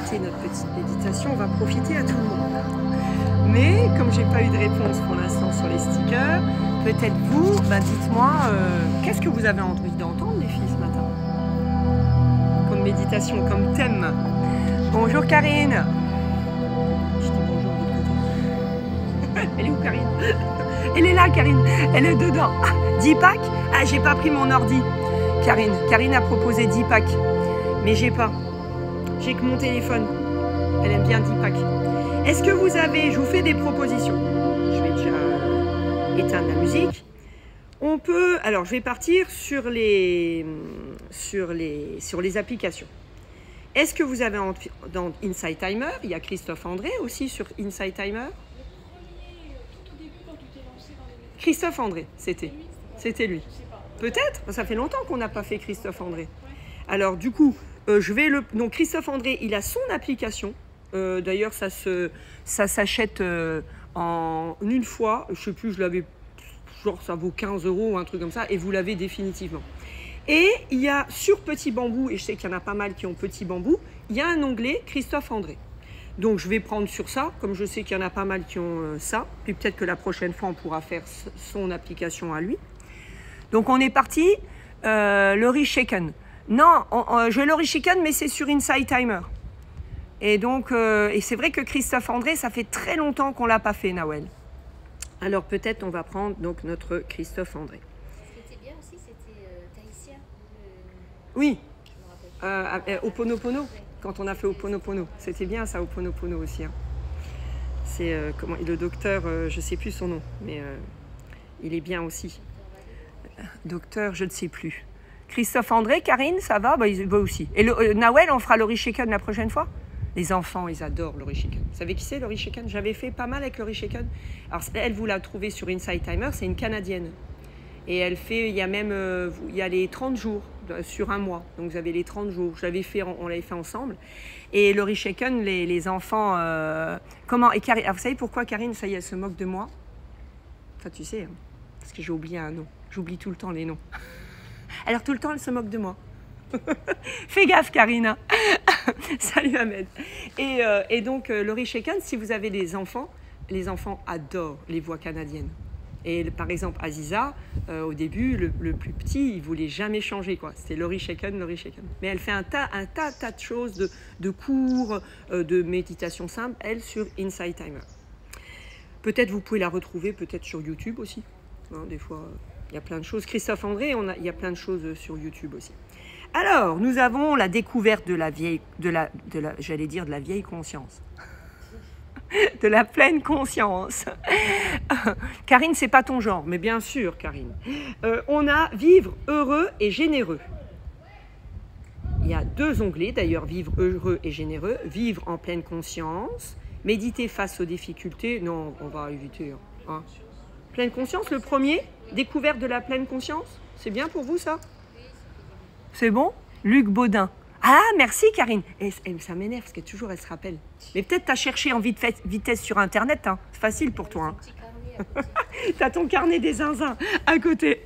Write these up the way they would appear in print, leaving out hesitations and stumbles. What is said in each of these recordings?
arrêter notre petite méditation, on va profiter à tout le monde. Mais comme j'ai pas eu de réponse pour l'instant sur les stickers, peut-être vous, dites-moi, qu'est-ce que vous avez envie d'entendre les filles ce matin? Comme méditation, comme thème. Bonjour Karine. Je dis bonjour de l'autre côté. Elle est où Karine? Elle est là Karine, elle est dedans. 10 packs? Ah, j'ai pas pris mon ordi. Karine a proposé 10 packs, mais j'ai pas. J'ai que mon téléphone. Elle aime bien 10 packs. Est-ce que vous avez, je vous fais des propositions. Je vais déjà éteindre la musique. On peut, alors je vais partir sur les applications. Est-ce que vous avez dans Insight Timer, il y a Christophe André aussi sur Insight Timer. Christophe André, c'était lui. Peut-être, ça fait longtemps qu'on n'a pas fait Christophe André. Alors du coup, donc Christophe André, il a son application. D'ailleurs, ça s'achète en une fois. Je sais plus, je l'avais, genre ça vaut 15 € ou un truc comme ça, et vous l'avez définitivement. Et il y a sur Petit Bambou, et je sais qu'il y en a pas mal qui ont Petit Bambou, il y a un onglet Christophe André. Donc je vais prendre sur ça, comme je sais qu'il y en a pas mal qui ont ça, puis peut-être que la prochaine fois on pourra faire son application à lui. Donc on est parti, Laurie Shaken. Non, je vais Laurie Shaken, mais c'est sur Insight Timer. Et donc, et c'est vrai que Christophe André, ça fait très longtemps qu'on ne l'a pas fait, Nawel. Alors peut-être on va prendre donc notre Christophe André. Ce qui était bien aussi, c'était Taïsia. Oui, Ho'oponopono, quand on a fait Ho'oponopono. C'était bien ça, Ho'oponopono aussi. Hein. C'est le docteur, je ne sais plus son nom, mais il est bien aussi. Docteur, je ne sais plus. Christophe André, Karine, ça va? Il va aussi. Et Nawel, on fera Laurie Shaken la prochaine fois? Les enfants, ils adorent Laurie Shaken. Vous savez qui c'est, Laurie Shaken? J'avais fait pas mal avec Laurie Shaken. Alors, elle, vous la trouvez sur Insight Timer, c'est une Canadienne. Et elle fait, il y a même, il y a les 30 jours sur un mois. Donc, vous avez les 30 jours. On l'avait fait ensemble. Et Laurie Shaken, les enfants, comment? Et Karine, alors, vous savez pourquoi Karine, ça y est, elle se moque de moi? Ça, tu sais, hein, parce que j'ai oublié un nom. J'oublie tout le temps les noms. Alors, tout le temps, elle se moque de moi. Fais gaffe, Karina. Salut, Ahmed. Et donc, Laurie Shaken, si vous avez des enfants, les enfants adorent les voix canadiennes. Et par exemple, Aziza, au début, le plus petit, il voulait jamais changer, quoi. C'était Laurie Shaken, Laurie Shaken. Mais elle fait un tas de choses, de cours, de méditation simple, elle, sur Insight Timer. Peut-être vous pouvez la retrouver, peut-être sur YouTube aussi. Hein, des fois, il y a plein de choses. Christophe André, il y a plein de choses sur YouTube aussi. Alors, nous avons la découverte de la vieille, j'allais dire de la vieille conscience. De la pleine conscience. Karine, c'est pas ton genre, mais bien sûr, Karine. On a vivre heureux et généreux. Il y a 2 onglets, d'ailleurs, vivre heureux et généreux. Vivre en pleine conscience. Méditer face aux difficultés. Non, on va éviter. Hein. Pleine conscience, le premier. Découverte de la pleine conscience. C'est bien pour vous, ça? C'est bon? Luc Baudin. Ah, merci Karine. Et ça m'énerve parce que toujours elle se rappelle. Mais peut-être tu as cherché en vitesse sur Internet. Hein. C'est facile pour toi. Hein. Tu as ton carnet des zinzins à côté.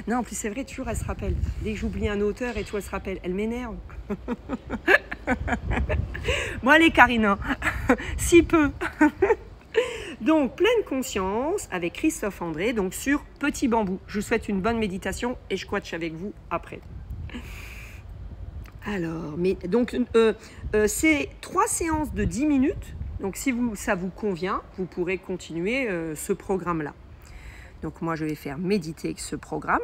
Non, en plus c'est vrai, toujours elle se rappelle. Dès que j'oublie un auteur et tout, elle se rappelle. Elle m'énerve. Bon, allez Karine. Hein. Si peu. Donc, pleine conscience avec Christophe André, donc sur Petit Bambou. Je vous souhaite une bonne méditation et je coach avec vous après. Alors, donc, c'est 3 séances de 10 minutes. Donc, si ça vous convient, vous pourrez continuer ce programme-là. Donc, moi, je vais faire méditer avec ce programme.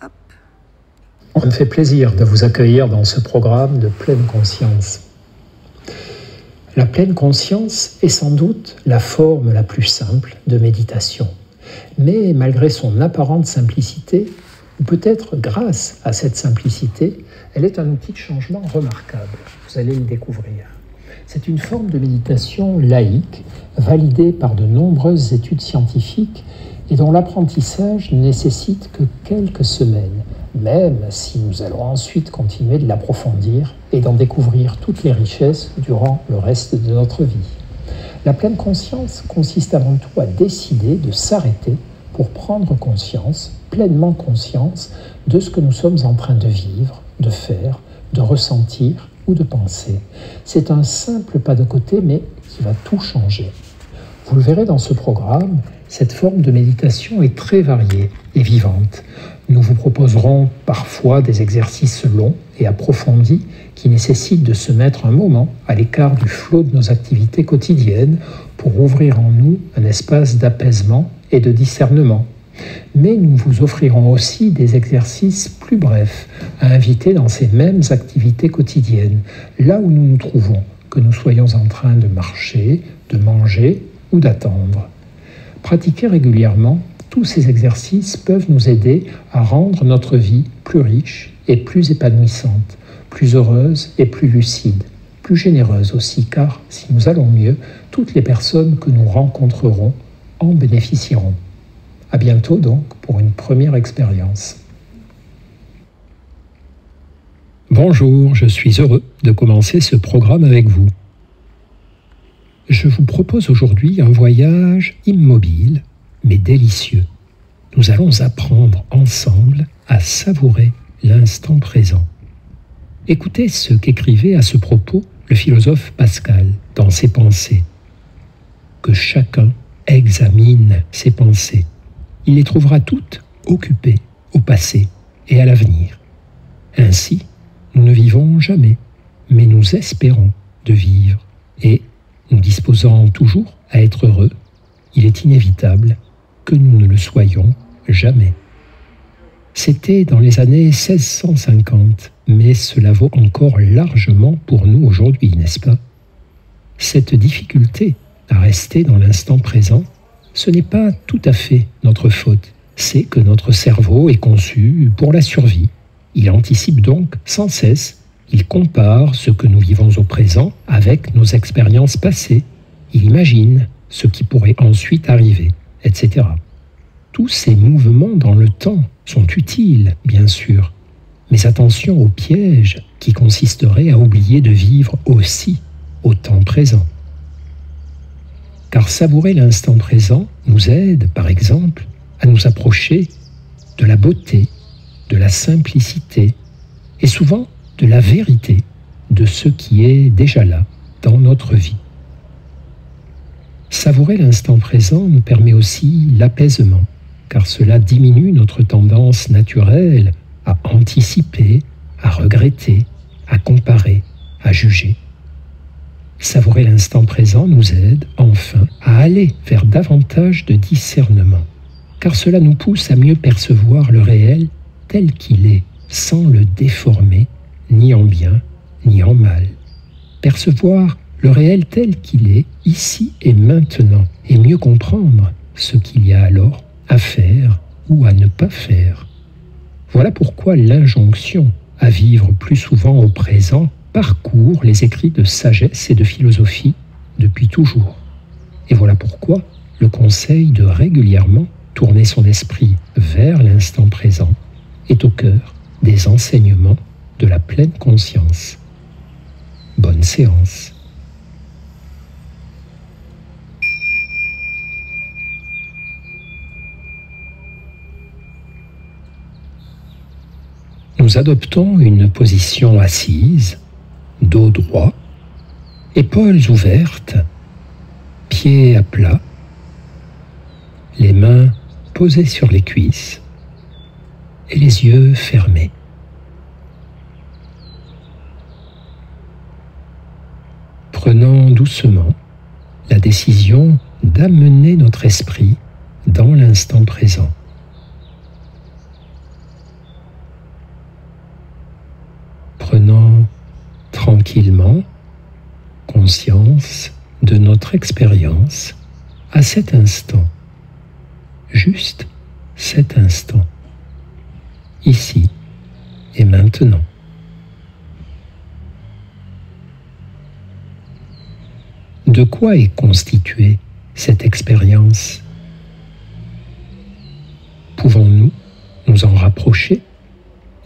Hop. On me fait plaisir de vous accueillir dans ce programme de pleine conscience. La pleine conscience est sans doute la forme la plus simple de méditation. Mais malgré son apparente simplicité, ou peut-être grâce à cette simplicité, elle est un outil de changement remarquable. Vous allez le découvrir. C'est une forme de méditation laïque, validée par de nombreuses études scientifiques et dont l'apprentissage ne nécessite que quelques semaines, même si nous allons ensuite continuer de l'approfondir et d'en découvrir toutes les richesses durant le reste de notre vie. La pleine conscience consiste avant tout à décider de s'arrêter pour prendre conscience, pleinement conscience, de ce que nous sommes en train de vivre, de faire, de ressentir ou de penser. C'est un simple pas de côté, mais qui va tout changer. Vous le verrez dans ce programme, cette forme de méditation est très variée et vivante. Nous vous proposerons parfois des exercices longs et approfondis qui nécessitent de se mettre un moment à l'écart du flot de nos activités quotidiennes pour ouvrir en nous un espace d'apaisement et de discernement. Mais nous vous offrirons aussi des exercices plus brefs à inviter dans ces mêmes activités quotidiennes, là où nous nous trouvons, que nous soyons en train de marcher, de manger ou d'attendre. Pratiquer régulièrement, tous ces exercices peuvent nous aider à rendre notre vie plus riche et plus épanouissante, plus heureuse et plus lucide, plus généreuse aussi, car si nous allons mieux, toutes les personnes que nous rencontrerons en bénéficieront. À bientôt donc pour une première expérience. Bonjour, je suis heureux de commencer ce programme avec vous. Je vous propose aujourd'hui un voyage immobile, mais délicieux. Nous allons apprendre ensemble à savourer l'instant présent. Écoutez ce qu'écrivait à ce propos le philosophe Pascal dans ses pensées. Que chacun examine ses pensées. Il les trouvera toutes occupées au passé et à l'avenir. Ainsi, nous ne vivons jamais, mais nous espérons de vivre et, nous disposant toujours à être heureux, il est inévitable que nous ne le soyons jamais. C'était dans les années 1650, mais cela vaut encore largement pour nous aujourd'hui, n'est-ce pas? Cette difficulté à rester dans l'instant présent, ce n'est pas tout à fait notre faute. C'est que notre cerveau est conçu pour la survie. Il anticipe donc sans cesse. Il compare ce que nous vivons au présent avec nos expériences passées. Il imagine ce qui pourrait ensuite arriver, etc. Tous ces mouvements dans le temps sont utiles, bien sûr. Mais attention au piège qui consisterait à oublier de vivre aussi au temps présent. Car savourer l'instant présent nous aide, par exemple, à nous approcher de la beauté, de la simplicité et souvent de la vérité de ce qui est déjà là dans notre vie. Savourer l'instant présent nous permet aussi l'apaisement, car cela diminue notre tendance naturelle à anticiper, à regretter, à comparer, à juger. Savourer l'instant présent nous aide, enfin, à aller vers davantage de discernement, car cela nous pousse à mieux percevoir le réel tel qu'il est, sans le déformer, ni en bien, ni en mal. Percevoir le réel tel qu'il est, ici et maintenant, et mieux comprendre ce qu'il y a alors à faire ou à ne pas faire. Voilà pourquoi l'injonction à vivre plus souvent au présent parcourt les écrits de sagesse et de philosophie depuis toujours. Et voilà pourquoi le conseil de régulièrement tourner son esprit vers l'instant présent est au cœur des enseignements de la pleine conscience. Bonne séance. Nous adoptons une position assise, dos droit, épaules ouvertes, pieds à plat, les mains posées sur les cuisses et les yeux fermés. Prenons doucement la décision d'amener notre esprit dans l'instant présent. Prenons tranquillement conscience de notre expérience à cet instant, juste cet instant, ici et maintenant. De quoi est constituée cette expérience? Pouvons-nous nous en rapprocher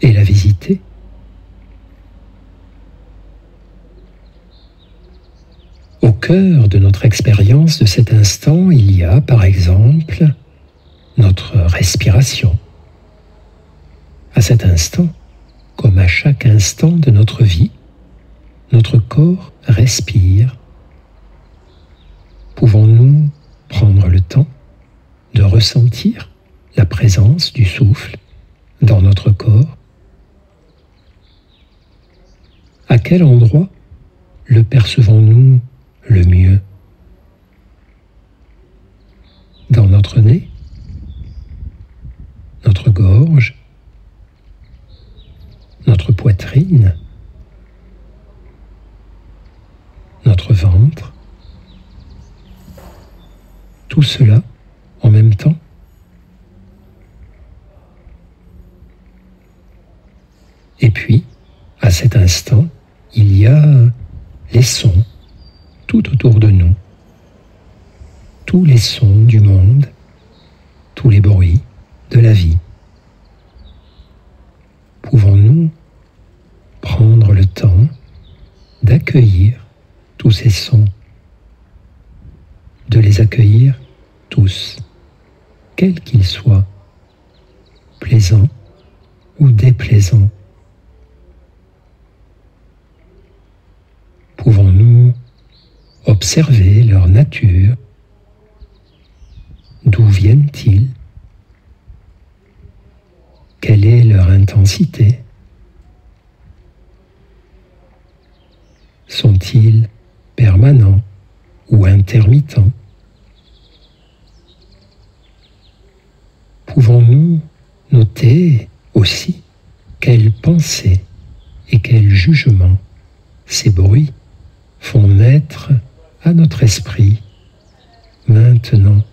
et la visiter? Au cœur de notre expérience de cet instant, il y a, par exemple, notre respiration. À cet instant, comme à chaque instant de notre vie, notre corps respire. Pouvons-nous prendre le temps de ressentir la présence du souffle dans notre corps? À quel endroit le percevons-nous le mieux? Dans notre nez, notre gorge, notre poitrine, notre ventre, tout cela en même temps. Et puis, à cet instant, il y a les sons tout autour de nous, tous les sons du monde, tous les bruits de la vie. Pouvons-nous prendre le temps d'accueillir tous ces sons, de les accueillir tous, quels qu'ils soient, plaisants ou déplaisants? Pouvons-nous observer leur nature? D'où viennent-ils? Quelle est leur intensité? Sont-ils permanents ou intermittents? Pouvons-nous noter aussi quelles pensées et quels jugements ces bruits font naître à notre esprit maintenant?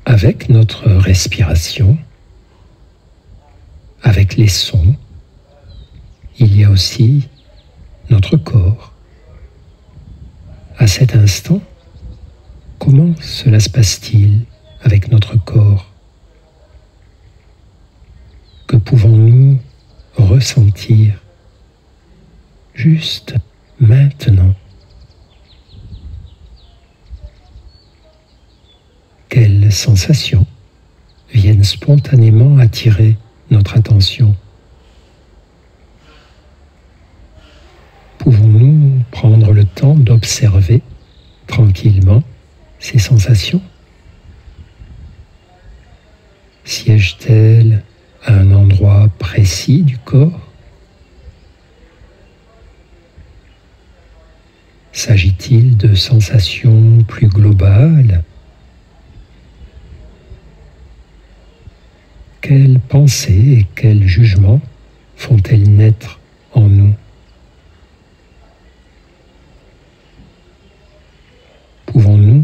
Avec notre respiration, avec les sons, il y a aussi notre corps. À cet instant, comment cela se passe-t-il avec notre corps? Que pouvons-nous ressentir juste maintenant? Quelles sensations viennent spontanément attirer notre attention? Pouvons-nous prendre le temps d'observer tranquillement ces sensations? Siègent-elles à un endroit précis du corps? S'agit-il de sensations plus globales? Quelles pensées et quels jugements font-elles naître en nous? Pouvons-nous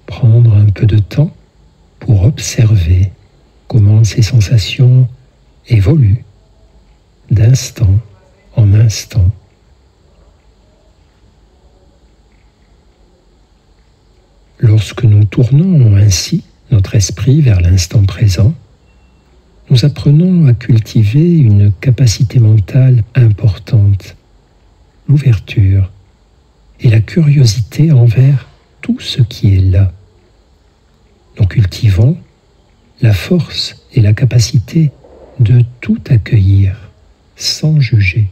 prendre un peu de temps pour observer comment ces sensations évoluent d'instant en instant? Lorsque nous tournons ainsi notre esprit vers l'instant présent, nous apprenons à cultiver une capacité mentale importante, l'ouverture et la curiosité envers tout ce qui est là. Nous cultivons la force et la capacité de tout accueillir, sans juger,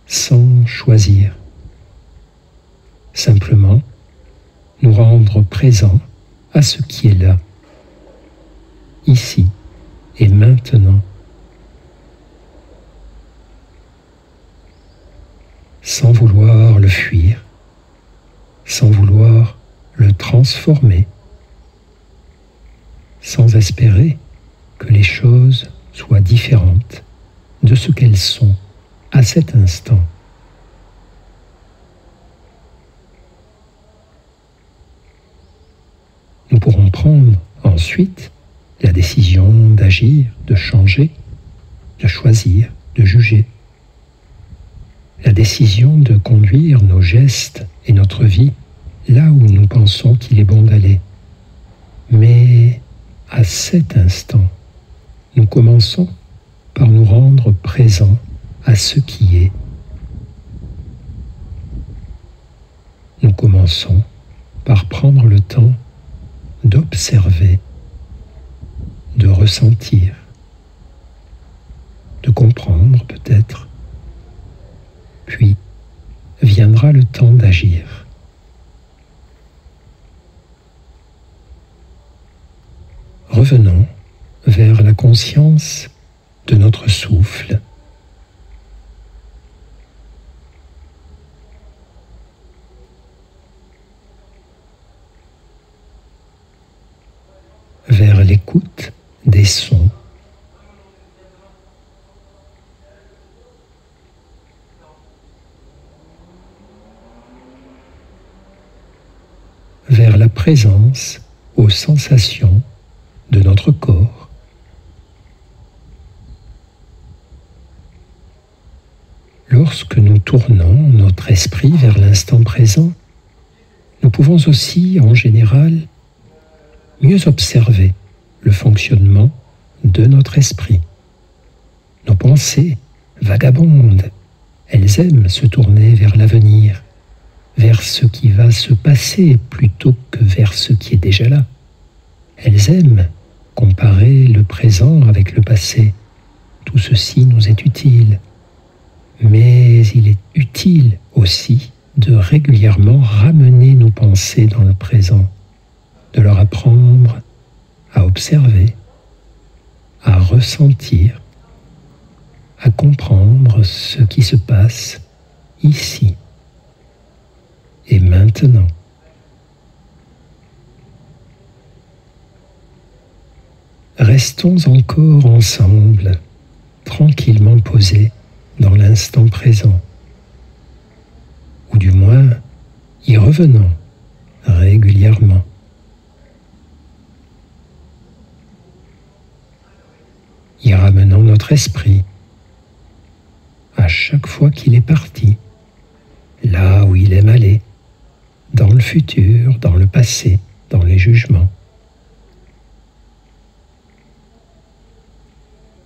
sans choisir. Simplement, nous rendre présents à ce qui est là, ici et maintenant, sans vouloir le fuir, sans vouloir le transformer, sans espérer que les choses soient différentes de ce qu'elles sont à cet instant. Nous pourrons prendre ensuite la décision d'agir, de changer, de choisir, de juger. La décision de conduire nos gestes et notre vie là où nous pensons qu'il est bon d'aller. Mais à cet instant, nous commençons par nous rendre présents à ce qui est. Nous commençons par prendre le temps d'observer, de ressentir, de comprendre peut-être, puis viendra le temps d'agir. Revenons vers la conscience de notre souffle. Vers l'écoute des sons. Vers la présence aux sensations de notre corps. Lorsque nous tournons notre esprit vers l'instant présent, nous pouvons aussi, en général, mieux observer le fonctionnement de notre esprit. Nos pensées vagabondent, elles aiment se tourner vers l'avenir, vers ce qui va se passer plutôt que vers ce qui est déjà là. Elles aiment comparer le présent avec le passé. Tout ceci nous est utile. Mais il est utile aussi de régulièrement ramener nos pensées dans le présent, de leur apprendre à observer, à ressentir, à comprendre ce qui se passe ici et maintenant. Restons encore ensemble, tranquillement posés dans l'instant présent, ou du moins y revenons régulièrement. Y ramenons notre esprit à chaque fois qu'il est parti, là où il aime aller, dans le futur, dans le passé, dans les jugements.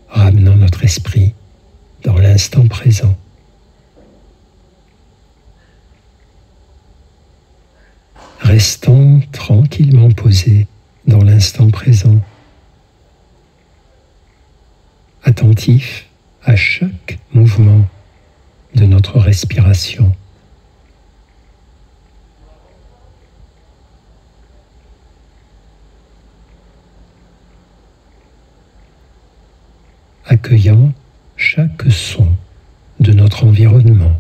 Ramenons notre esprit dans l'instant présent. Restons tranquillement posés dans l'instant présent, attentifs à chaque mouvement de notre respiration. Accueillant chaque son de notre environnement.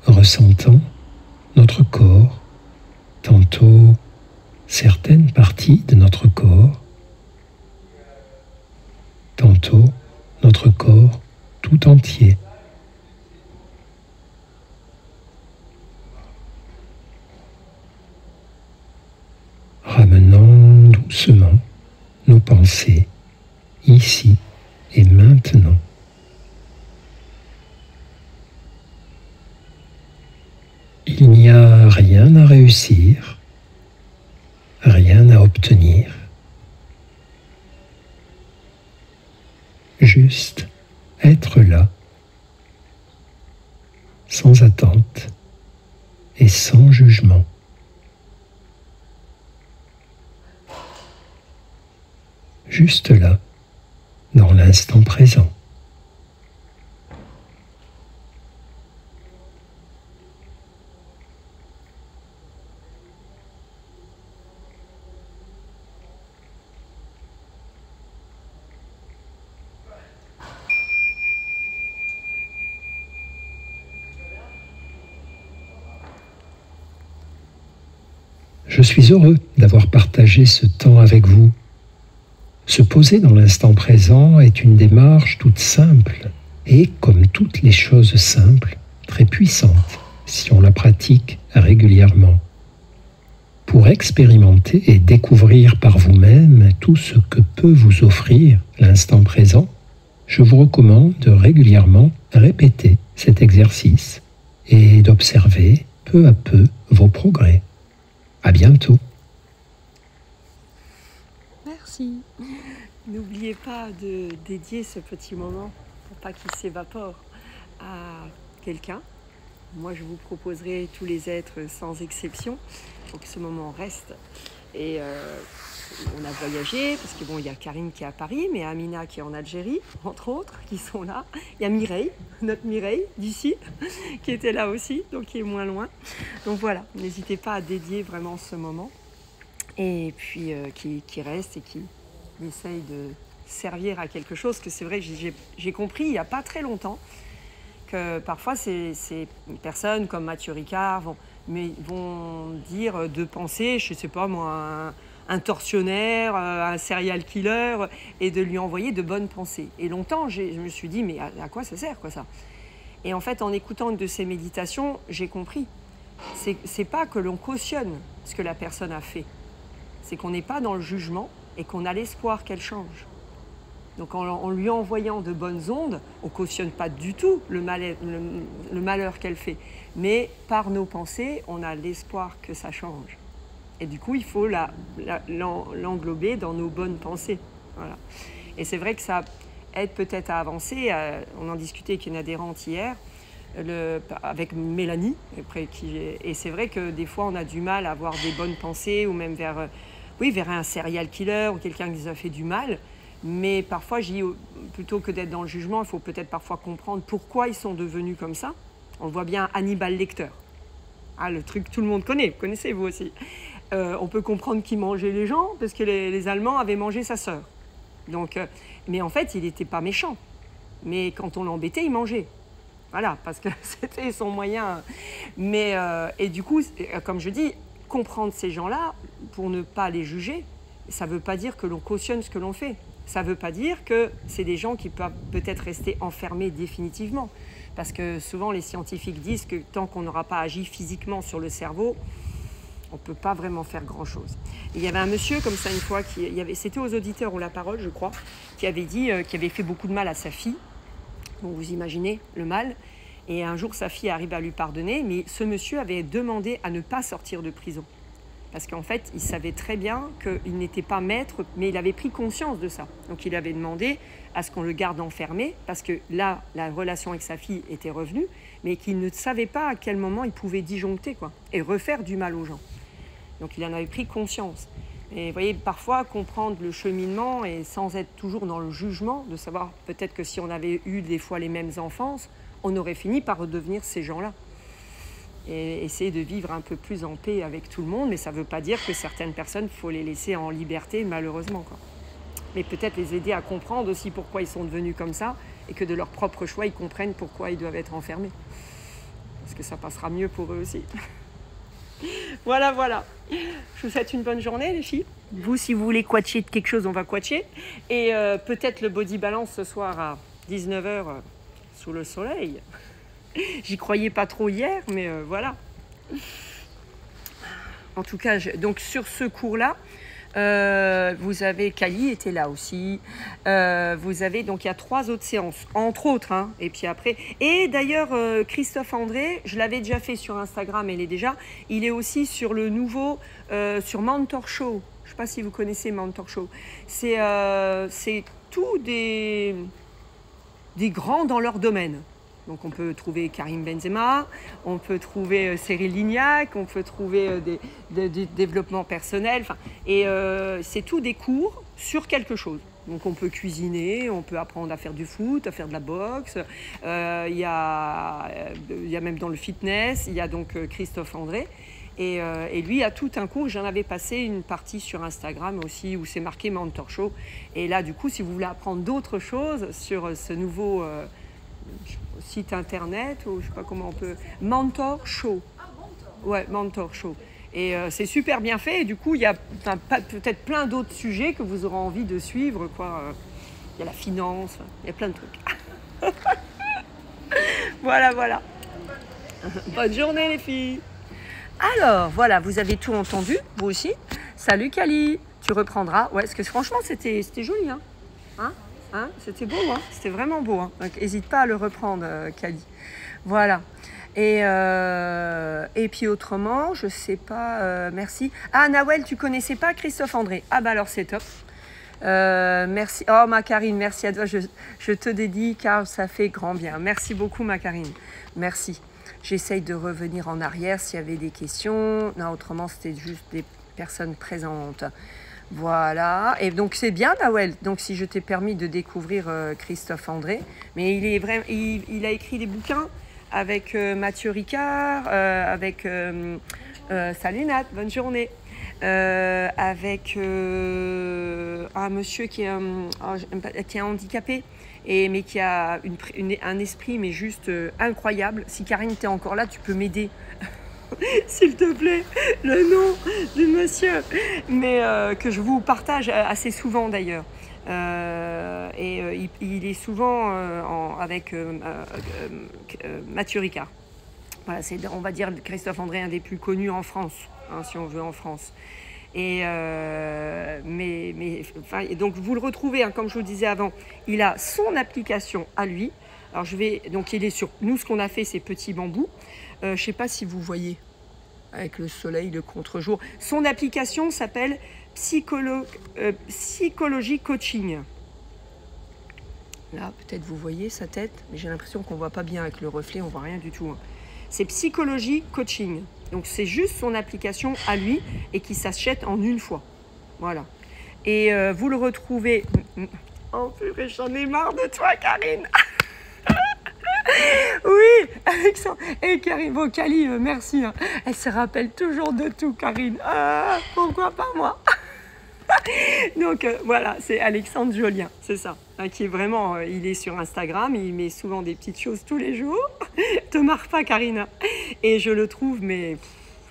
Ressentant notre corps, tantôt certaines parties de notre corps, tantôt notre corps tout entier. Ramenant doucement nos pensées ici et maintenant. Il n'y a rien à réussir, rien à obtenir, juste être là, sans attente et sans jugement. Juste là, dans l'instant présent. Je suis heureux d'avoir partagé ce temps avec vous. Se poser dans l'instant présent est une démarche toute simple et, comme toutes les choses simples, très puissante si on la pratique régulièrement. Pour expérimenter et découvrir par vous-même tout ce que peut vous offrir l'instant présent, je vous recommande de régulièrement répéter cet exercice et d'observer peu à peu vos progrès. À bientôt. Merci. N'oubliez pas de dédier ce petit moment pour pas qu'il s'évapore à quelqu'un. Moi, je vous proposerai tous les êtres sans exception pour que ce moment reste. Et on a voyagé, parce que bon, il y a Karine qui est à Paris, mais Amina qui est en Algérie, entre autres, qui sont là. Il y a Mireille, notre Mireille d'ici, qui était là aussi, donc qui est moins loin. Donc voilà, n'hésitez pas à dédier vraiment ce moment. Et puis qui reste et qui essaye de servir à quelque chose, que c'est vrai que j'ai compris il n'y a pas très longtemps que parfois ces personnes comme Mathieu Ricard vont dire de penser, je ne sais pas moi, un tortionnaire, un serial killer, et de lui envoyer de bonnes pensées. Et longtemps, je me suis dit, mais à quoi ça sert, quoi, ça? Et en fait, en écoutant une de ces méditations, j'ai compris. C'est pas que l'on cautionne ce que la personne a fait, c'est qu'on n'est pas dans le jugement et qu'on a l'espoir qu'elle change. Donc en lui envoyant de bonnes ondes, on ne cautionne pas du tout le malheur qu'elle fait. Mais par nos pensées, on a l'espoir que ça change. Et du coup, il faut l'englober dans nos bonnes pensées. Voilà. Et c'est vrai que ça aide peut-être à avancer. On en discutait avec une adhérente hier, avec Mélanie. Et c'est vrai que des fois, on a du mal à avoir des bonnes pensées, ou même vers un serial killer ou quelqu'un qui nous a fait du mal. Mais parfois, plutôt que d'être dans le jugement, il faut peut-être parfois comprendre pourquoi ils sont devenus comme ça. On voit bien Hannibal Lecter. Ah, le truc que tout le monde connaît, vous connaissez vous aussi. On peut comprendre qui mangeait les gens, parce que les Allemands avaient mangé sa sœur. Donc, mais en fait, il n'était pas méchant. Mais quand on l'embêtait, il mangeait. Voilà, parce que c'était son moyen. Mais, et du coup, comme je dis, comprendre ces gens-là, pour ne pas les juger, ça ne veut pas dire que l'on cautionne ce que l'on fait. Ça ne veut pas dire que c'est des gens qui peuvent peut-être rester enfermés définitivement. Parce que souvent, les scientifiques disent que tant qu'on n'aura pas agi physiquement sur le cerveau, on ne peut pas vraiment faire grand-chose. Il y avait un monsieur comme ça une fois, c'était aux auditeurs ou la parole, je crois, qui avait dit qu'il avait fait beaucoup de mal à sa fille. Bon, vous imaginez le mal. Et un jour, sa fille arrive à lui pardonner, mais ce monsieur avait demandé à ne pas sortir de prison. Parce qu'en fait, il savait très bien qu'il n'était pas maître, mais il avait pris conscience de ça. Donc il avait demandé à ce qu'on le garde enfermé, parce que là, la relation avec sa fille était revenue, mais qu'il ne savait pas à quel moment il pouvait disjoncter, quoi, et refaire du mal aux gens. Donc il en avait pris conscience. Et vous voyez, parfois, comprendre le cheminement, et sans être toujours dans le jugement, de savoir peut-être que si on avait eu des fois les mêmes enfances, on aurait fini par redevenir ces gens-là. Et essayer de vivre un peu plus en paix avec tout le monde, mais ça ne veut pas dire que certaines personnes, il faut les laisser en liberté, malheureusement, quoi. Mais peut-être les aider à comprendre aussi pourquoi ils sont devenus comme ça, et que de leur propre choix, ils comprennent pourquoi ils doivent être enfermés. Parce que ça passera mieux pour eux aussi. Voilà. Je vous souhaite une bonne journée, les filles. Vous, si vous voulez quatcher de quelque chose, on va quatcher. Et peut-être le body balance ce soir à 19h sous le soleil. J'y croyais pas trop hier, mais voilà. En tout cas, donc sur ce cours-là, vous avez Kali était là aussi. Vous avez donc il y a 3 autres séances, entre autres. Hein, et puis après, et d'ailleurs Christophe André, je l'avais déjà fait sur Instagram, il est aussi sur le nouveau sur Mentor Show. Je sais pas si vous connaissez Mentor Show. C'est tous des grands dans leur domaine. Donc on peut trouver Karim Benzema, on peut trouver Cyril Lignac, on peut trouver des développements personnels. Et c'est tout des cours sur quelque chose. Donc on peut cuisiner, on peut apprendre à faire du foot, à faire de la boxe. Il y a même dans le fitness, il y a donc Christophe André. Et lui a tout un cours. J'en avais passé une partie sur Instagram aussi où c'est marqué Mentor Show. Et là du coup, si vous voulez apprendre d'autres choses sur ce nouveau site internet, ou je sais pas comment on peut... Mentor Show. Ouais, Mentor Show. Et c'est super bien fait. Et du coup, il y a peut-être plein d'autres sujets que vous aurez envie de suivre, quoi. Il y a la finance, il y a plein de trucs. Voilà. Bonne journée, les filles. Alors, voilà, vous avez tout entendu, vous aussi. Salut, Kali. Tu reprendras. Ouais, parce que franchement, c'était joli, hein. C'était beau, hein, c'était vraiment beau. Hein. Donc, n'hésite pas à le reprendre, Kali. Voilà. Et puis autrement, je sais pas, merci. Ah, Nawel, tu connaissais pas Christophe André? Ah bah alors c'est top. Merci. Oh, ma Karine, merci à toi. Je te dédie car ça fait grand bien. Merci beaucoup, ma Karine. Merci. J'essaye de revenir en arrière s'il y avait des questions. Non, autrement, c'était juste des personnes présentes. Voilà. Et donc, c'est bien, Nawel. Donc, si je t'ai permis de découvrir Christophe André. Mais il a écrit des bouquins avec Mathieu Ricard, avec salut Nat, bonne journée. Avec un monsieur qui est handicapé, mais qui a un esprit mais juste incroyable. Si Karine t'es encore là, tu peux m'aider. S'il te plaît, le nom du monsieur. Mais que je vous partage assez souvent d'ailleurs. Il est souvent avec Mathieu Ricard. Voilà, c'est, on va dire, Christophe André, un des plus connus en France, hein, si on veut, en France. Et donc vous le retrouvez, hein, comme je vous disais avant, il a son application à lui. Alors donc il est sur, nous ce qu'on a fait c'est Petit Bambou. Je ne sais pas si vous voyez avec le soleil, le contre-jour. Son application s'appelle Psychologie Coaching. Là peut-être vous voyez sa tête, mais j'ai l'impression qu'on ne voit pas bien avec le reflet, on ne voit rien du tout. Hein. C'est Psychologie Coaching. Donc c'est juste son application à lui et qui s'achète en une fois. Voilà. Et vous le retrouvez... Oh purée, j'en ai marre de toi, Karine. Oui, Alexandre. Et Karine Vocali, merci. Hein. Elle se rappelle toujours de tout, Karine. Pourquoi pas moi? Donc voilà, c'est Alexandre Jolien, c'est ça, hein, qui est vraiment, il est sur Instagram, il met souvent des petites choses tous les jours. Te marre pas, Karine. Et je le trouve, mais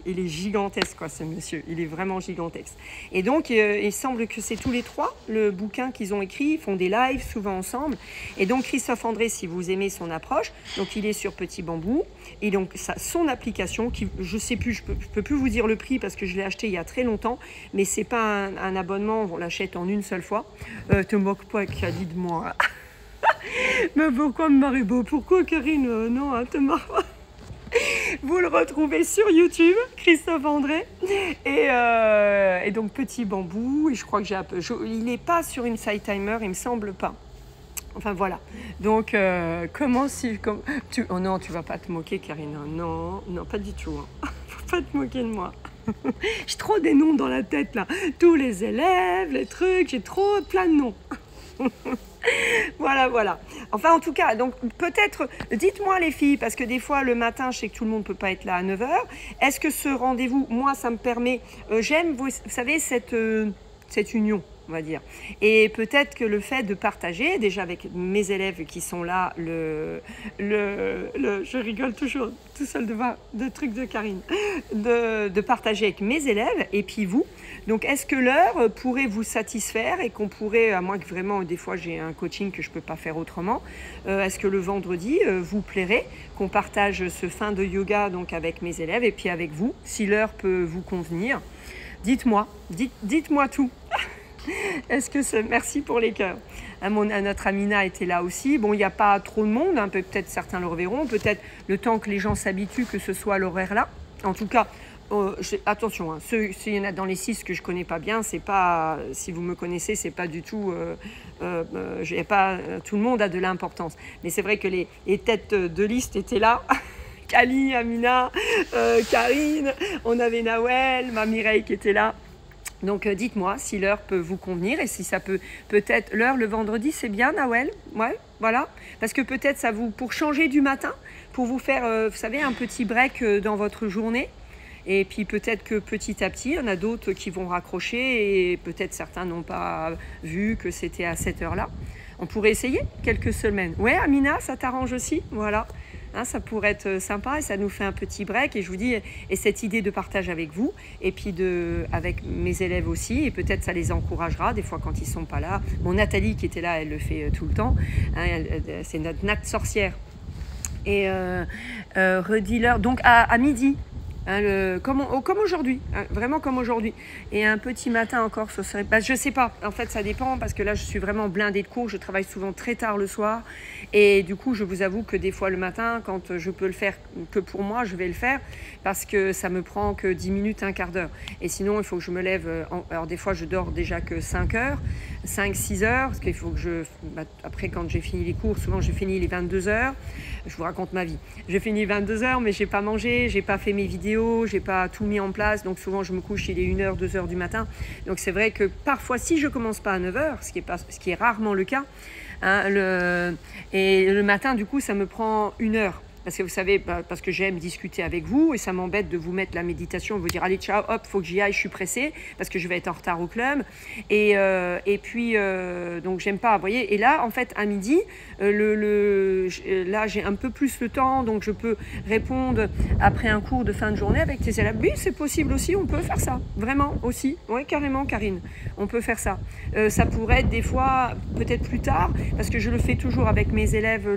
il est gigantesque, quoi, ce monsieur. Il est vraiment gigantesque. Et donc, il semble que c'est tous les trois, le bouquin qu'ils ont écrit, ils font des lives souvent ensemble. Et donc, Christophe André, si vous aimez son approche, donc il est sur Petit Bambou. Et donc, son application, qui, je sais plus, je peux plus vous dire le prix parce que je l'ai acheté il y a très longtemps, mais c'est pas un abonnement, on l'achète en une seule fois. Te moque pas, Kali, de moi. Mais pourquoi me marrer beau? Pourquoi, Karine? Non, hein, te marre pas. Vous le retrouvez sur YouTube, Christophe André. Et donc, Petit Bambou. Et je crois que il n'est pas sur Inside Timer, il me semble pas. Enfin, voilà. Donc, comment si... oh non, tu vas pas te moquer, Karine. Non, non, pas du tout. Hein. Faut pas te moquer de moi. J'ai trop des noms dans la tête, là. Tous les élèves, les trucs, j'ai trop plein de noms. Voilà, voilà. Enfin, en tout cas, donc peut-être, dites-moi les filles, parce que des fois, le matin, je sais que tout le monde ne peut pas être là à 9 h. Est-ce que ce rendez-vous, moi, ça me permet... j'aime, vous savez, cette union, on va dire. Et peut-être que le fait de partager, déjà avec mes élèves qui sont là, je rigole toujours tout seul de trucs de Karine, de partager avec mes élèves et puis vous. Donc, est-ce que l'heure pourrait vous satisfaire et qu'on pourrait, à moins que vraiment, des fois, j'ai un coaching que je ne peux pas faire autrement, est-ce que le vendredi vous plairait qu'on partage ce fin de yoga donc avec mes élèves et puis avec vous, si l'heure peut vous convenir? Dites-moi, dites-moi tout. Est-ce que c'est... Merci pour les cœurs. Notre Amina était là aussi. Bon, il n'y a pas trop de monde, hein. Peut-être certains le reverront, peut-être le temps que les gens s'habituent que ce soit l'horaire là. En tout cas, attention, hein, s'il y en a dans les 6 que je connais pas bien, c'est pas, si vous me connaissez, c'est pas du tout, tout le monde a de l'importance. Mais c'est vrai que les têtes de liste étaient là. Kali, Amina, Karine, on avait Nawel, ma Mireille qui était là. Donc dites-moi si l'heure peut vous convenir et si ça peut-être l'heure le vendredi, c'est bien, Nawel. Ouais, voilà. Parce que peut-être ça vous, pour changer du matin, pour vous faire, vous savez, un petit break dans votre journée. Et puis peut-être que petit à petit, il y en a d'autres qui vont raccrocher et peut-être certains n'ont pas vu que c'était à cette heure-là. On pourrait essayer quelques semaines. Ouais, Amina, ça t'arrange aussi? Voilà. Hein, ça pourrait être sympa et ça nous fait un petit break. Et je vous dis, et cette idée de partage avec vous et puis avec mes élèves aussi. Et peut-être ça les encouragera des fois quand ils ne sont pas là. Mon Nathalie qui était là, elle le fait tout le temps. Hein, c'est notre Nat sorcière. Et redis-leur, donc à midi. Hein, comme aujourd'hui, hein, vraiment comme aujourd'hui. Et un petit matin encore, ce serait... je sais pas, en fait ça dépend parce que là je suis vraiment blindée de cours, je travaille souvent très tard le soir et du coup je vous avoue que des fois le matin, quand je peux le faire que pour moi, je vais le faire parce que ça me prend que 10 minutes, un quart d'heure. Et sinon il faut que je me lève, alors des fois je dors déjà que 5 heures, 5-6 heures, parce qu'il faut que après quand j'ai fini les cours, souvent j'ai fini les 22 heures, je vous raconte ma vie. J'ai fini 22 heures mais j'ai pas mangé, j'ai pas fait mes vidéos, j'ai pas tout mis en place, donc souvent je me couche, il est 1h, 2h du matin. Donc c'est vrai que parfois, si je commence pas à 9h, ce qui est rarement le cas, hein, et le matin, du coup, ça me prend 1 heure. Parce que vous savez, parce que j'aime discuter avec vous et ça m'embête de vous mettre la méditation, vous dire allez ciao, hop, faut que j'y aille, je suis pressée parce que je vais être en retard au club. Et puis, donc j'aime pas, vous voyez. Et là, en fait, à midi, là j'ai un peu plus le temps, donc je peux répondre après un cours de fin de journée avec tes élèves. Oui, c'est possible aussi, on peut faire ça, vraiment aussi. Oui, carrément, Karine, on peut faire ça. Ça pourrait être des fois, peut-être plus tard, parce que je le fais toujours avec mes élèves.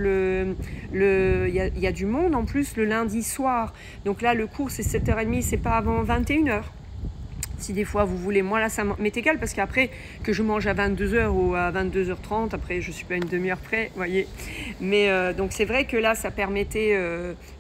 Il y a du monde en plus le lundi soir. Donc là, le cours, c'est 7h30, c'est pas avant 21h. Si des fois vous voulez, moi là ça m'est égal parce qu'après que je mange à 22h ou à 22h30, après je suis pas une demi-heure près, voyez. Mais donc c'est vrai que là ça permettait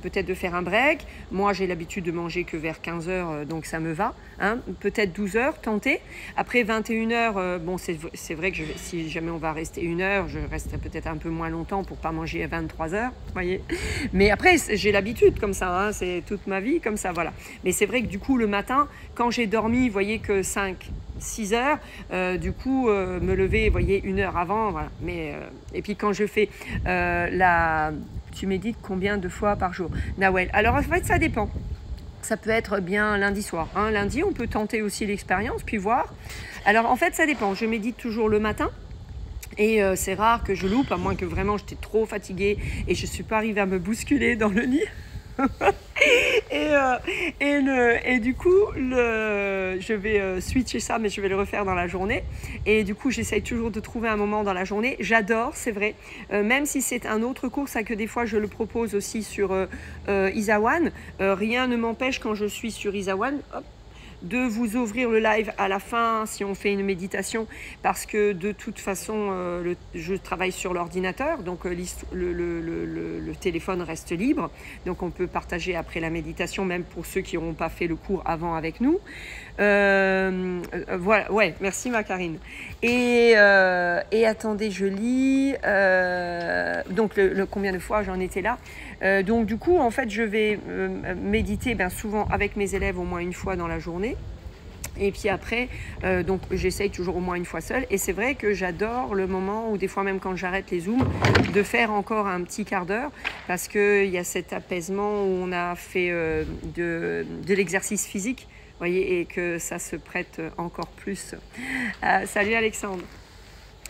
peut-être de faire un break. Moi j'ai l'habitude de manger que vers 15h, donc ça me va. Hein. Peut-être 12h, tenter. Après 21h, bon c'est vrai que si jamais on va rester 1 heure, je resterai peut-être un peu moins longtemps pour pas manger à 23h, voyez. Mais après j'ai l'habitude comme ça, hein, c'est toute ma vie comme ça, voilà. Mais c'est vrai que du coup le matin, quand j'ai dormi, vous voyez que 5-6 heures, du coup me lever, vous voyez, 1 heure avant, voilà. Mais et puis quand je fais tu médites combien de fois par jour, Nawel? Alors en fait ça dépend. Ça peut être bien lundi soir. Hein. Lundi, on peut tenter aussi l'expérience, puis voir. Alors en fait ça dépend. Je médite toujours le matin. Et c'est rare que je loupe, à moins que vraiment j'étais trop fatiguée et je ne suis pas arrivée à me bousculer dans le lit. et du coup je vais switcher ça, mais je vais le refaire dans la journée. Et du coup j'essaye toujours de trouver un moment dans la journée. J'adore, c'est vrai, même si c'est un autre cours, ça que des fois je le propose aussi sur Isawan. Rien ne m'empêche quand je suis sur Isawan, hop, de vous ouvrir le live à la fin si on fait une méditation, parce que de toute façon je travaille sur l'ordinateur, donc le téléphone reste libre, donc on peut partager après la méditation, même pour ceux qui n'auront pas fait le cours avant avec nous. Voilà, ouais, merci ma Karine. Et attendez, je lis donc combien de fois j'en étais là. Donc du coup en fait je vais méditer souvent avec mes élèves au moins une fois dans la journée. Et puis après, donc j'essaye toujours au moins une fois seule. Et c'est vrai que j'adore le moment où des fois même quand j'arrête les zooms, de faire encore un petit quart d'heure, parce qu'il y a cet apaisement où on a fait de l'exercice physique, voyez, et que ça se prête encore plus. Salut Alexandre.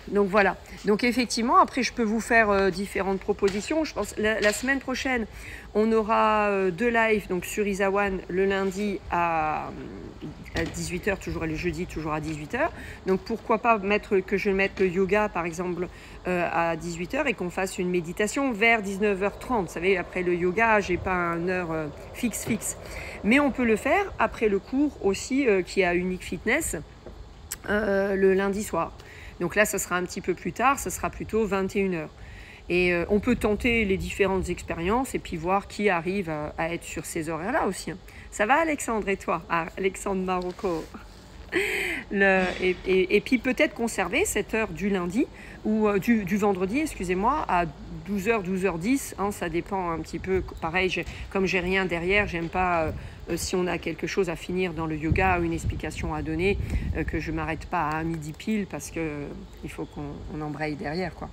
Donc voilà, donc effectivement après je peux vous faire différentes propositions. Je pense la semaine prochaine on aura 2 lives donc sur Isawan, le lundi à 18h, toujours, et le jeudi toujours à 18h. Donc pourquoi pas que je mette le yoga par exemple à 18h et qu'on fasse une méditation vers 19h30. Vous savez, après le yoga j'ai pas une heure fixe, mais on peut le faire après le cours aussi qui est à Unique Fitness le lundi soir. Donc là, ça sera un petit peu plus tard, ça sera plutôt 21h. Et on peut tenter les différentes expériences et puis voir qui arrive à être sur ces horaires-là aussi. Hein. Ça va Alexandre et toi? Alexandre Marocco. Et puis peut-être conserver cette heure du lundi ou du vendredi, excusez-moi, à 12h, 12h10. Hein, ça dépend un petit peu. Pareil, comme j'ai rien derrière, j'aime pas... si on a quelque chose à finir dans le yoga, une explication à donner, que je ne m'arrête pas à midi pile parce qu'il faut qu'on embraye derrière, quoi.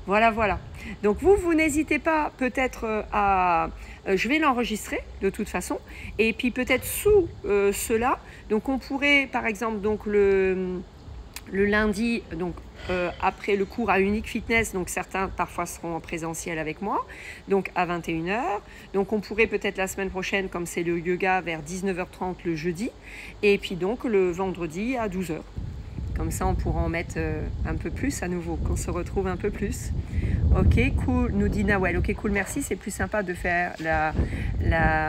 Voilà. Donc vous n'hésitez pas peut-être à... je vais l'enregistrer de toute façon. Et puis peut-être sous cela, donc on pourrait par exemple donc le lundi, donc après le cours à Unique Fitness, donc certains parfois seront en présentiel avec moi, donc à 21h. Donc on pourrait peut-être la semaine prochaine, comme c'est le yoga, vers 19h30 le jeudi, et puis donc le vendredi à 12h. Comme ça on pourra en mettre un peu plus à nouveau, qu'on se retrouve un peu plus. Ok, cool, nous dit Nawel. Ok, cool, merci. C'est plus sympa de faire la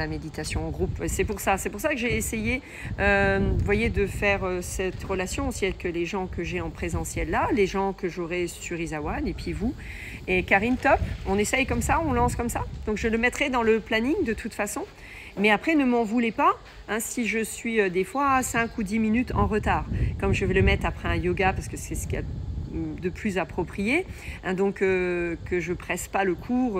méditation en groupe. C'est pour ça que j'ai essayé, vous voyez, de faire cette relation aussi avec les gens que j'ai en présentiel là, les gens que j'aurai sur Isawan, et puis vous. Et Karine, top, on essaye comme ça, on lance comme ça. Donc je le mettrai dans le planning de toute façon. Mais après, ne m'en voulez pas hein, si je suis des fois 5 ou 10 minutes en retard. Comme je vais le mettre après un yoga, parce que c'est ce qu'il y a de plus approprié, hein, donc que je presse pas le cours.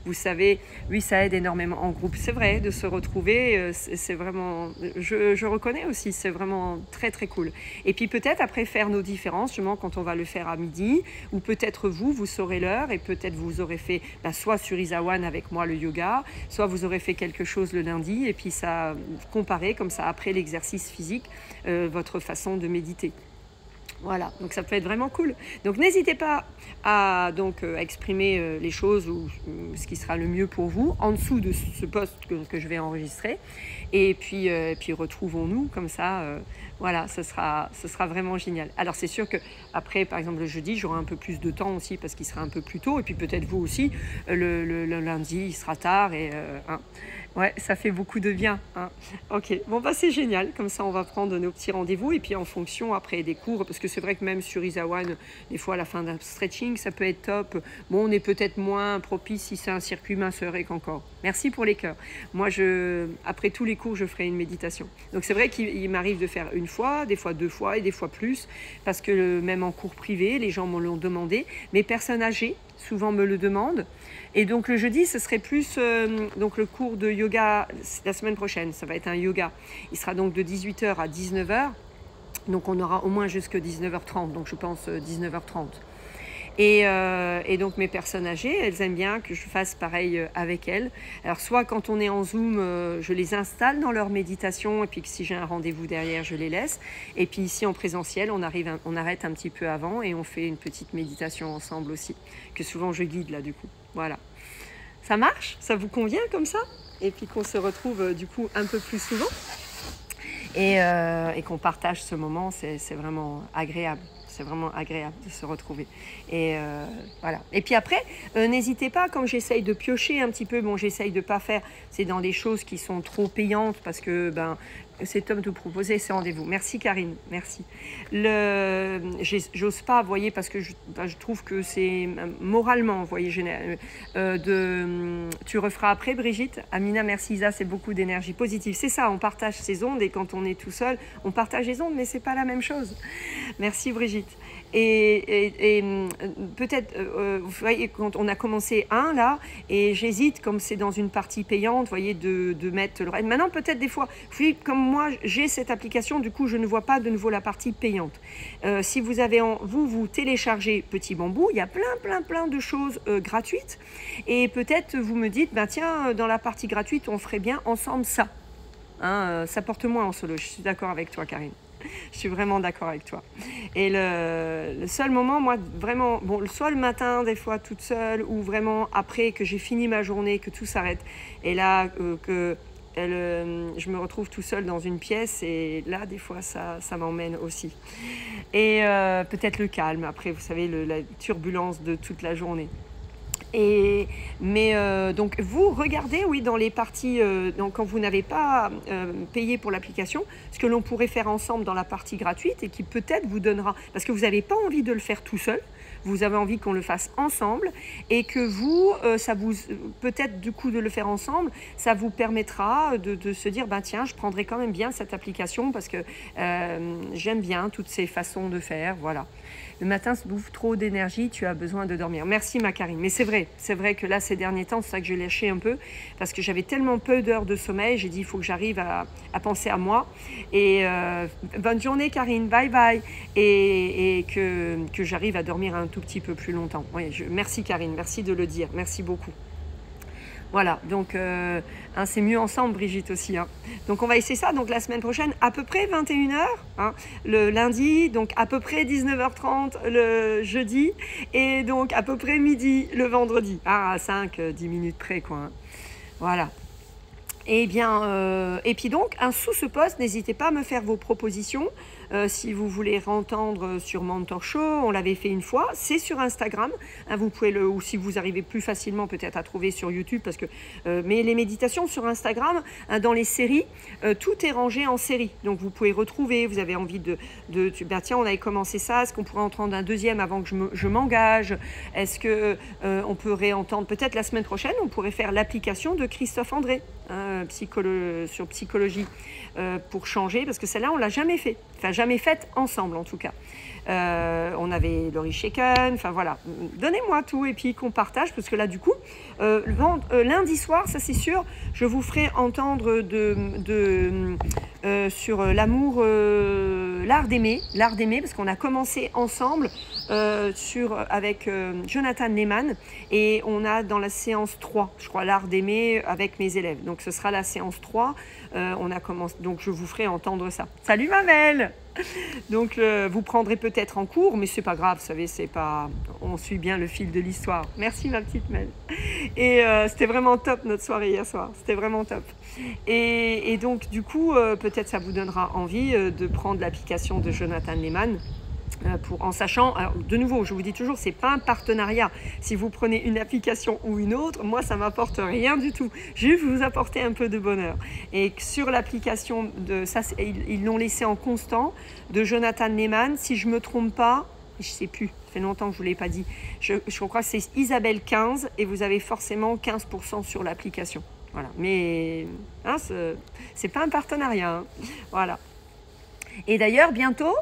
Vous savez, oui, ça aide énormément en groupe. C'est vrai, de se retrouver, c'est vraiment... Je reconnais aussi, c'est vraiment très, très cool. Et puis peut-être après faire nos différences, justement, quand on va le faire à midi, ou peut-être vous saurez l'heure, et peut-être vous aurez fait, soit sur Isawan avec moi le yoga, soit vous aurez fait quelque chose le lundi, et puis ça, comparer comme ça, après l'exercice physique, votre façon de méditer. Voilà, donc ça peut être vraiment cool. Donc n'hésitez pas à exprimer les choses ou ce qui sera le mieux pour vous en dessous de ce post que je vais enregistrer. Et puis retrouvons-nous comme ça. Voilà, ce sera vraiment génial. Alors c'est sûr que après, par exemple le jeudi, j'aurai un peu plus de temps aussi parce qu'il sera un peu plus tôt. Et puis peut-être vous aussi, le lundi, il sera tard et ouais, ça fait beaucoup de bien. Hein. Ok, bon bah c'est génial. Comme ça, on va prendre nos petits rendez-vous et puis en fonction après des cours, parce que c'est vrai que même sur Isawan, des fois à la fin d'un stretching, ça peut être top. Bon, on est peut-être moins propice si c'est un circuit minceuré qu'encore. Merci pour les cœurs. Moi, après tous les cours, je ferai une méditation. Donc c'est vrai qu'il m'arrive de faire une fois, des fois 2 fois et des fois plus, parce que même en cours privé, les gens me l'ont demandé. Mes personnes âgées, souvent me le demandent. Et donc le jeudi, ce serait plus donc le cours de yoga la semaine prochaine. Ça va être un yoga. Il sera donc de 18h à 19h. Donc on aura au moins jusque 19h30. Donc je pense 19h30. Et donc mes personnes âgées, elles aiment bien que je fasse pareil avec elles. Alors soit quand on est en Zoom, je les installe dans leur méditation et puis que si j'ai un rendez-vous derrière, je les laisse. Et puis ici en présentiel, on arrête un petit peu avant et on fait une petite méditation ensemble aussi, que souvent je guide là du coup. Voilà. Ça marche? Ça vous convient comme ça? Et puis qu'on se retrouve du coup un peu plus souvent et qu'on partage ce moment, c'est vraiment agréable. C'est vraiment agréable de se retrouver. Et voilà. Et puis après, n'hésitez pas, comme j'essaye de piocher un petit peu, bon, j'essaye de pas faire, c'est dans des choses qui sont trop payantes parce que c'est top de proposer ces rendez-vous. Merci Karine, merci. J'ose pas, vous voyez, parce que je trouve que c'est moralement, vous voyez, tu referas après Brigitte. Amina, merci Isa, c'est beaucoup d'énergie positive. C'est ça, on partage ces ondes et quand on est tout seul, on partage les ondes, mais c'est pas la même chose. Merci Brigitte. Et peut-être, vous voyez, quand on a commencé là, et j'hésite, comme c'est dans une partie payante, vous voyez, de mettre le reste. Maintenant, peut-être des fois, comme moi, j'ai cette application, du coup, je ne vois pas de nouveau la partie payante. Si vous avez, vous téléchargez Petit Bambou, il y a plein de choses gratuites. Et peut-être, vous me dites, tiens, dans la partie gratuite, on ferait bien ensemble ça. Hein, ça porte moins en solo, je suis d'accord avec toi, Karine. Je suis vraiment d'accord avec toi. Et le seul moment, moi, vraiment, bon, soit le matin, des fois toute seule, ou vraiment après que j'ai fini ma journée, que tout s'arrête. Et là, je me retrouve tout seul dans une pièce, et là, des fois, ça m'emmène aussi. Et peut-être le calme, après, vous savez, la turbulence de toute la journée. Donc vous regardez, oui, dans les parties, donc quand vous n'avez pas payé pour l'application, ce que l'on pourrait faire ensemble dans la partie gratuite et qui peut-être vous donnera, parce que vous n'avez pas envie de le faire tout seul, vous avez envie qu'on le fasse ensemble et que vous, peut-être du coup de le faire ensemble, ça vous permettra de se dire, tiens, je prendrai quand même bien cette application parce que j'aime bien toutes ces façons de faire, voilà. Le matin se bouffe trop d'énergie, tu as besoin de dormir. Merci ma Karine, mais c'est vrai que là ces derniers temps, c'est ça que j'ai lâché un peu parce que j'avais tellement peu d'heures de sommeil, j'ai dit il faut que j'arrive à penser à moi. Et bonne journée Karine, bye bye, et que j'arrive à dormir un tout petit peu plus longtemps. Oui, merci Karine, merci de le dire, merci beaucoup. Voilà, donc c'est mieux ensemble Brigitte aussi. Hein. Donc on va essayer ça, donc la semaine prochaine, à peu près 21h, hein, le lundi, donc à peu près 19h30 le jeudi, et donc à peu près midi le vendredi. À 5-10 minutes près, quoi. Hein. Voilà. Et bien, et puis donc, sous ce post, n'hésitez pas à me faire vos propositions. Si vous voulez entendre sur Mentor Show, on l'avait fait une fois, c'est sur Instagram. Hein, vous pouvez ou si vous arrivez plus facilement peut-être à trouver sur YouTube, parce que mais les méditations sur Instagram, hein, dans les séries, tout est rangé en série. Donc vous pouvez retrouver, vous avez envie ben tiens, on avait commencé ça, est-ce qu'on pourrait entendre un deuxième avant que je m'engage? Est-ce que on peut réentendre peut-être la semaine prochaine, on pourrait faire l'application de Christophe André, hein, sur psychologie, pour changer, parce que celle-là on l'a jamais fait, enfin jamais faite ensemble en tout cas. On avait Laurie Shaken, enfin voilà, donnez-moi tout et puis qu'on partage, parce que là du coup lundi soir, ça c'est sûr, je vous ferai entendre sur l'amour, l'art d'aimer, parce qu'on a commencé ensemble avec Jonathan Neyman, et on a dans la séance 3, je crois, l'art d'aimer avec mes élèves, donc ce sera la séance 3, on a commencé, donc je vous ferai entendre ça. Salut Mamelle. Donc vous prendrez peut-être en cours, mais c'est pas grave, vous savez, c'est pas, on suit bien le fil de l'histoire. Merci ma petite Mel. Et c'était vraiment top notre soirée hier soir, c'était vraiment top. Et donc du coup, peut-être ça vous donnera envie de prendre l'application de Jonathan Neyman. En sachant, alors de nouveau, je vous dis toujours, c'est pas un partenariat. Si vous prenez une application ou une autre, moi ça m'apporte rien du tout. Juste vous apporter un peu de bonheur. Et sur l'application de ça, ils l'ont laissé en constant de Jonathan Neyman. Si je me trompe pas, je sais plus, ça fait longtemps que je vous l'ai pas dit. Je crois que c'est Isabelle 15 et vous avez forcément 15% sur l'application. Voilà. Mais hein, c'est pas un partenariat. Hein. Voilà. Et d'ailleurs bientôt.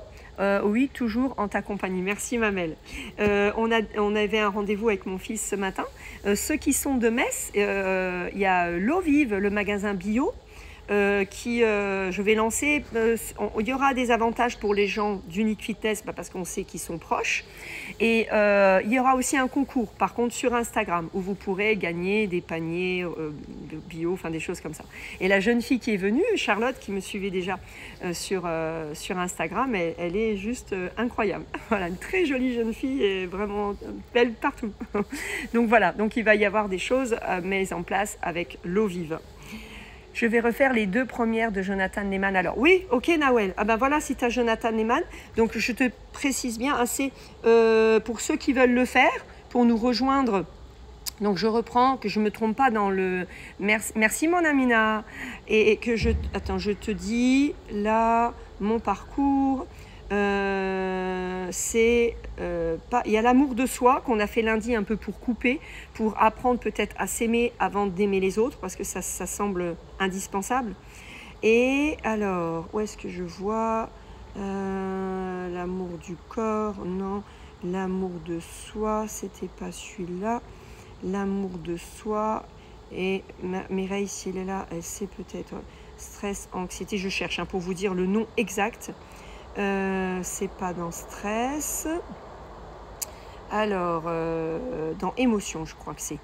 Oui, toujours en ta compagnie. Merci Mamelle. On avait un rendez-vous avec mon fils ce matin. Ceux qui sont de Metz, il y a L'Eau Vive, le magasin bio, je vais lancer. Il y aura des avantages pour les gens d'Unique Fitness, parce qu'on sait qu'ils sont proches. Et il y aura aussi un concours, par contre, sur Instagram, où vous pourrez gagner des paniers de bio, enfin des choses comme ça. Et la jeune fille qui est venue, Charlotte, qui me suivait déjà sur Instagram, elle est juste incroyable. Voilà, une très jolie jeune fille et vraiment belle partout. Donc voilà, donc il va y avoir des choses mises en place avec L'Eau Vive. Je vais refaire les 2 premières de Jonathan Neyman. Alors oui, ok Nawel. Ah ben voilà, si tu as Jonathan Neyman. Donc je te précise bien, hein, c'est pour ceux qui veulent le faire, pour nous rejoindre. Donc je reprends, que je ne me trompe pas dans le... Merci mon Amina. Et que je... Attends, je te dis, là, mon parcours... c'est pas, il y a l'amour de soi qu'on a fait lundi un peu pour couper, pour apprendre peut-être à s'aimer avant d'aimer les autres, parce que ça semble indispensable. Et alors, où est-ce que je vois l'amour du corps? Non, l'amour de soi, c'était pas celui-là. L'amour de soi, et Mireille, si elle est là, elle sait peut-être. Stress, anxiété, je cherche pour vous dire le nom exact. C'est pas dans stress. Alors, dans émotion, je crois que c'est.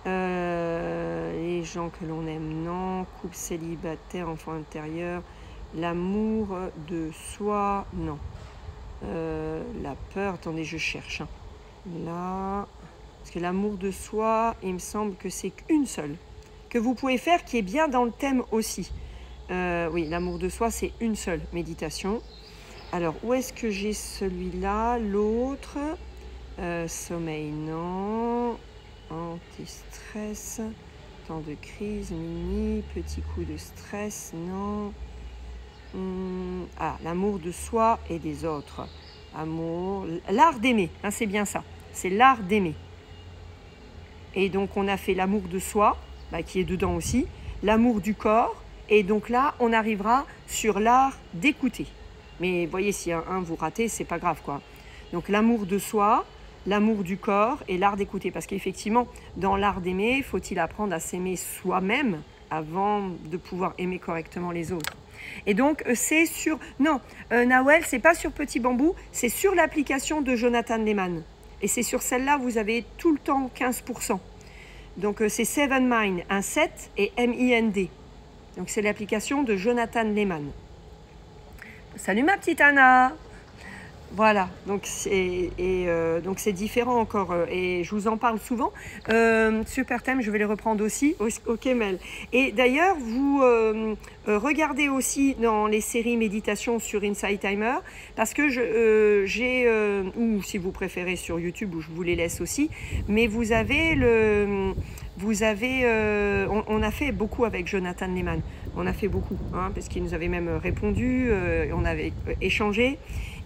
Les gens que l'on aime, non. Couple célibataire, enfant intérieur. L'amour de soi, non. La peur, attendez, je cherche. Hein. Là, parce que l'amour de soi, il me semble que c'est qu'une seule. Que vous pouvez faire, qui est bien dans le thème aussi. Oui, l'amour de soi, c'est une seule méditation. Alors, où est-ce que j'ai celui-là? L'autre, sommeil, non. Anti-stress, temps de crise, mini, petit coup de stress, non. Ah, l'amour de soi et des autres. Amour, l'art d'aimer, hein, c'est bien ça. C'est l'art d'aimer. Et donc, on a fait l'amour de soi, qui est dedans aussi. L'amour du corps. Et donc là, on arrivera sur l'art d'écouter. Mais voyez, si un vous ratez, c'est pas grave, quoi. Donc l'amour de soi, l'amour du corps et l'art d'écouter. Parce qu'effectivement, dans l'art d'aimer, faut-il apprendre à s'aimer soi-même avant de pouvoir aimer correctement les autres. Et donc, c'est sur... Non, Nawel, c'est pas sur Petit Bambou, c'est sur l'application de Jonathan Neyman. Et c'est sur celle-là, vous avez tout le temps 15%. Donc, c'est Seven Mind, un 7 et M-I-N-D. Donc, c'est l'application de Jonathan Neyman. Salut ma petite Anna. Voilà, donc c'est différent encore et je vous en parle souvent. Super thème, je vais les reprendre aussi. Ok Mel. Et d'ailleurs, vous regardez aussi dans les séries méditation sur Insight Timer parce que j'ai, ou si vous préférez sur YouTube où je vous les laisse aussi, mais vous avez on a fait beaucoup avec Jonathan Neyman. On a fait beaucoup, hein, parce qu'il nous avait même répondu, on avait échangé.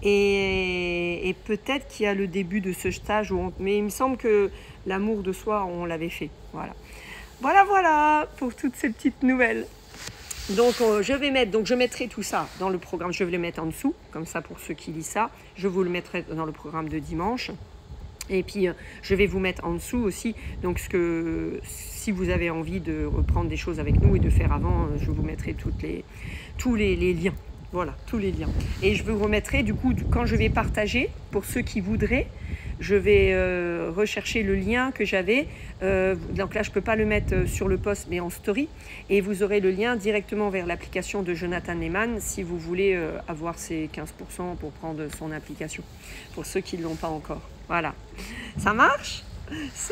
Et peut-être qu'il y a le début de ce stage, mais il me semble que l'amour de soi, on l'avait fait. Voilà. Voilà pour toutes ces petites nouvelles. Donc je mettrai tout ça dans le programme, je vais le mettre en dessous, comme ça pour ceux qui lisent ça. Je vous le mettrai dans le programme de dimanche. Et puis, je vais vous mettre en dessous aussi, donc si vous avez envie de reprendre des choses avec nous et de faire avant, je vous mettrai tous les liens. Voilà, tous les liens. Et je vous remettrai, du coup, quand je vais partager, pour ceux qui voudraient, je vais rechercher le lien que j'avais. Donc là, je ne peux pas le mettre sur le post, mais en story. Et vous aurez le lien directement vers l'application de Jonathan Neyman si vous voulez avoir ces 15% pour prendre son application, pour ceux qui ne l'ont pas encore. Voilà, ça marche.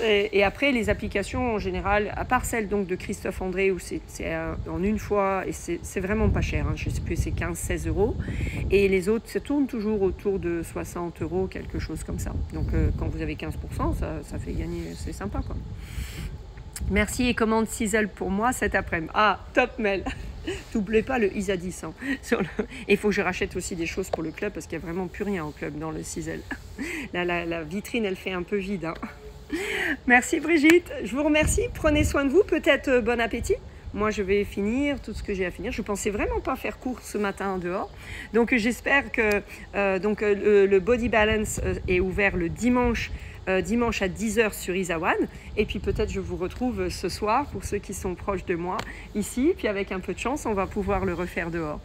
Et après, les applications en général, à part celle donc de Christophe André, où c'est en une fois, et c'est vraiment pas cher, hein, je sais plus, c'est 15-16 €. Et les autres, ça tourne toujours autour de 60 €, quelque chose comme ça. Donc quand vous avez 15%, ça fait gagner, c'est sympa quoi. Merci et commande Sizzle pour moi cet après-midi. Ah, top Mel. N'oubliez pas le ISA 10. Hein, Et il faut que je rachète aussi des choses pour le club parce qu'il n'y a vraiment plus rien au club dans le Sizzle. La vitrine, elle fait un peu vide. Hein. Merci Brigitte, je vous remercie. Prenez soin de vous, peut-être bon appétit. Moi, je vais finir tout ce que j'ai à finir. Je pensais vraiment pas faire court ce matin dehors. Donc, j'espère que le Body Balance est ouvert le dimanche à 10 h sur Isawan. Et puis, peut-être je vous retrouve ce soir pour ceux qui sont proches de moi ici. Puis, avec un peu de chance, on va pouvoir le refaire dehors.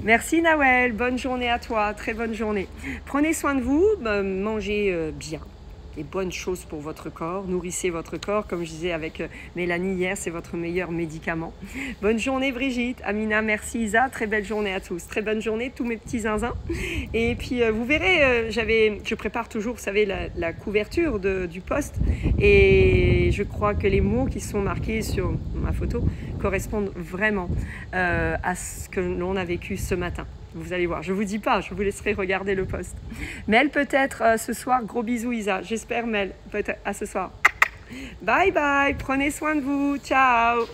Merci Nawel, bonne journée à toi, très bonne journée. Prenez soin de vous, mangez bien. Des bonnes choses pour votre corps, nourrissez votre corps, comme je disais avec Mélanie hier, c'est votre meilleur médicament. Bonne journée Brigitte, Amina, merci Isa, très belle journée à tous, très bonne journée tous mes petits zinzins. Et puis vous verrez, je prépare toujours, vous savez, la couverture du post et je crois que les mots qui sont marqués sur ma photo correspondent vraiment à ce que l'on a vécu ce matin. Vous allez voir, je vous dis pas, je vous laisserai regarder le post. Mel peut-être ce soir, gros bisous Isa, j'espère Mel, peut-être à ce soir. Bye bye, prenez soin de vous, ciao.